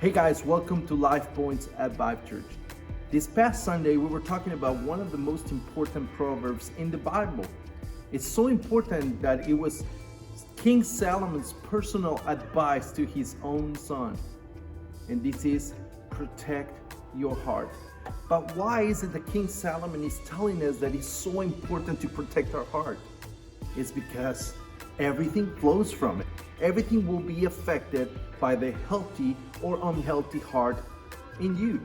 Hey guys, welcome to Life Points at Vibe Church. This past Sunday, we were talking about one of the most important proverbs in the Bible. It's so important that it was King Solomon's personal advice to his own son. And this is protect your heart. But why is it that King Solomon is telling us that it's so important to protect our heart? It's because everything flows from it. Everything will be affected by the healthy or unhealthy heart in you.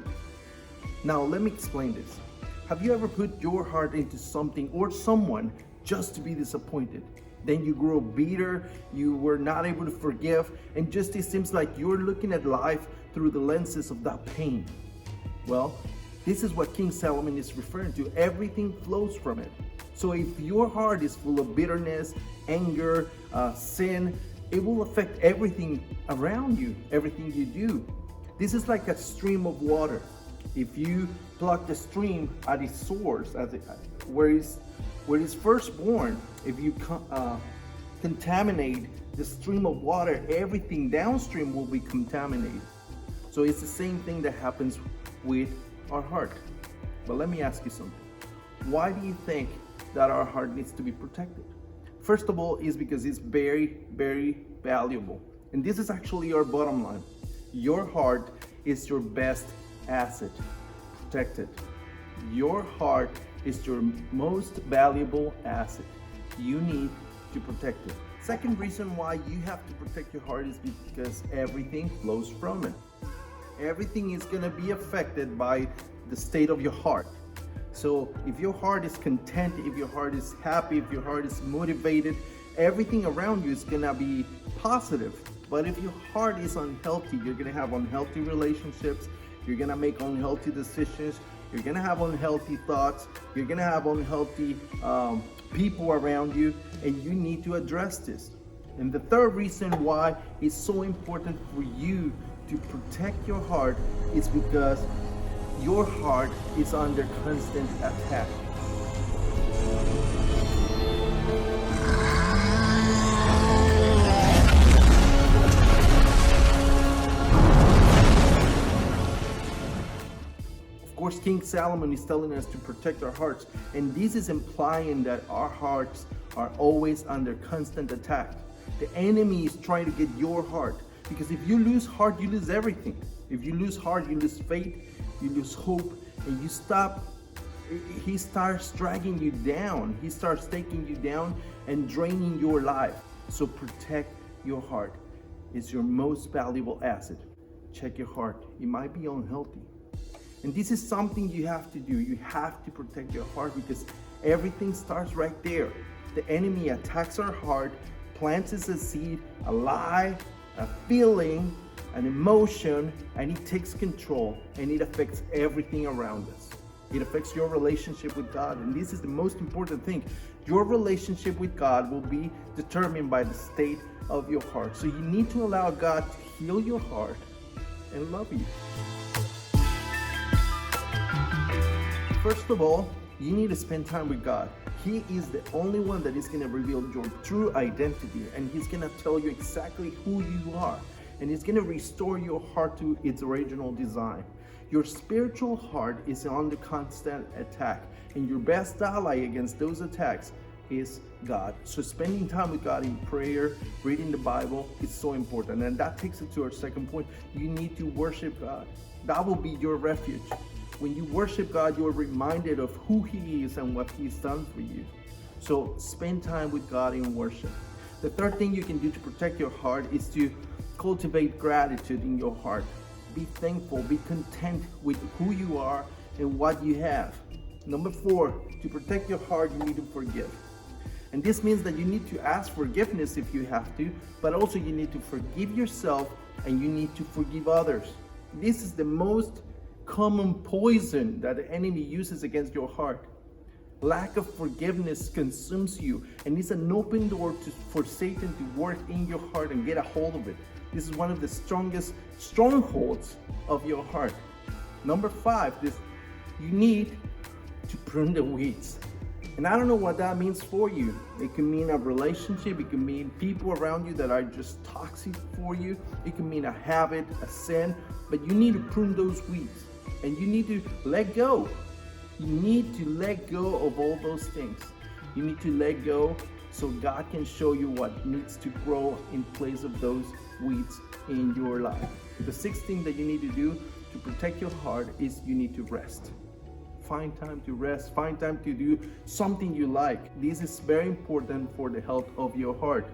Now, let me explain this. Have you ever put your heart into something or someone just to be disappointed? Then you grow bitter, you were not able to forgive, and just it seems like you're looking at life through the lenses of that pain. Well, this is what King Solomon is referring to. Everything flows from it. So if your heart is full of bitterness, anger, sin, it will affect everything around you, everything you do. This is like a stream of water. If you plug the stream at its source, where it's first born, if you contaminate the stream of water, everything downstream will be contaminated. So it's the same thing that happens with our heart. But let me ask you something. Why do you think that our heart needs to be protected? First of all, is because it's very, very valuable. And this is actually our bottom line. Your heart is your best asset. Protect it. Your heart is your most valuable asset. You need to protect it. Second reason why you have to protect your heart is because everything flows from it. Everything is going to be affected by the state of your heart. So if your heart is content, if your heart is happy, if your heart is motivated, everything around you is gonna be positive. But if your heart is unhealthy, you're gonna have unhealthy relationships, you're gonna make unhealthy decisions, you're gonna have unhealthy thoughts, you're gonna have unhealthy people around you, and you need to address this. And the third reason why it's so important for you to protect your heart is because your heart is under constant attack. Of course, King Solomon is telling us to protect our hearts, and this is implying that our hearts are always under constant attack. The enemy is trying to get your heart, because if you lose heart, you lose everything. If you lose heart, you lose faith, you lose hope, and you stop. He starts dragging you down. He starts taking you down and draining your life. So protect your heart. It's your most valuable asset. Check your heart. It might be unhealthy. And this is something you have to do. You have to protect your heart because everything starts right there. The enemy attacks our heart, plants a seed, a lie, a feeling, an emotion, and it takes control, and it affects everything around us. It affects your relationship with God, and this is the most important thing. Your relationship with God will be determined by the state of your heart. So you need to allow God to heal your heart and love you. First of all, you need to spend time with God. He is the only one that is going to reveal your true identity, and He's going to tell you exactly who you are. And it's going to restore your heart to its original design. Your spiritual heart is under constant attack, and your best ally against those attacks is God. So spending time with God in prayer, reading the Bible is so important. And that takes us to our second point. You need to worship God. That will be your refuge. When you worship God, you are reminded of who He is and what He's done for you. So spend time with God in worship. The third thing you can do to protect your heart is to cultivate gratitude in your heart. Be thankful, be content with who you are and what you have. Number 4, to protect your heart, you need to forgive. And this means that you need to ask forgiveness if you have to, but also you need to forgive yourself and you need to forgive others. This is the most common poison that the enemy uses against your heart. Lack of forgiveness consumes you, and it's an open door for Satan to work in your heart and get a hold of it. This is one of the strongest strongholds of your heart. Number 5, you need to prune the weeds. And I don't know what that means for you. It can mean a relationship. It can mean people around you that are just toxic for you. It can mean a habit, a sin. But you need to prune those weeds. And you need to let go. You need to let go of all those things. You need to let go so God can show you what needs to grow in place of those weeds in your life. The sixth thing that you need to do to protect your heart is you need to rest. Find time to rest. Find time to do something you like. This is very important for the health of your heart.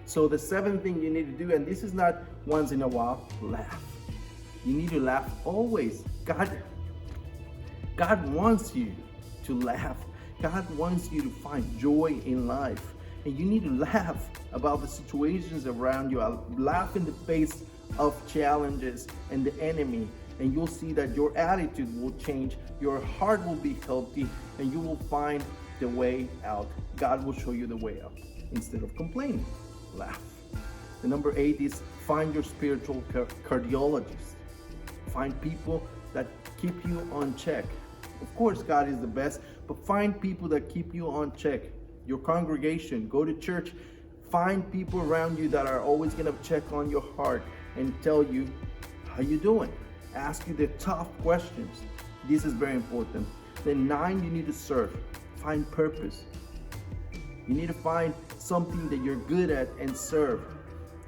So the seventh thing you need to do, and this is not once in a while, laugh. You need to laugh always. God wants you to laugh. God wants you to find joy in life. And you need to laugh about the situations around you. Laugh in the face of challenges and the enemy. And you'll see that your attitude will change, your heart will be healthy, and you will find the way out. God will show you the way out. Instead of complaining, laugh. The number 8 is find your spiritual cardiologist. Find people that keep you on check. Of course, God is the best, but find people that keep you on check. Your congregation, go to church, find people around you that are always going to check on your heart and tell you how you doing. Ask you the tough questions. This is very important. Then 9, you need to serve. Find purpose. You need to find something that you're good at and serve.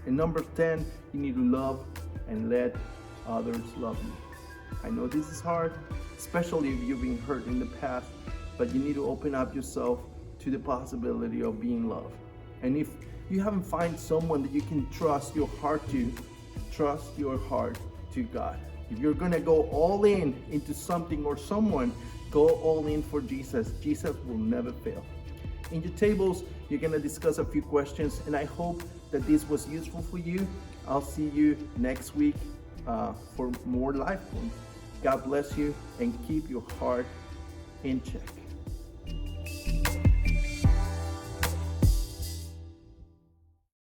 And number 10, you need to love and let others love you. I know this is hard, especially if you've been hurt in the past, but you need to open up yourself to the possibility of being loved. And if you haven't found someone that you can trust your heart to, trust your heart to God. If you're gonna go all in into something or someone, go all in for Jesus. Jesus will never fail. In your tables, you're gonna discuss a few questions, and I hope that this was useful for you. I'll see you next week for more life points. God bless you, and keep your heart in check.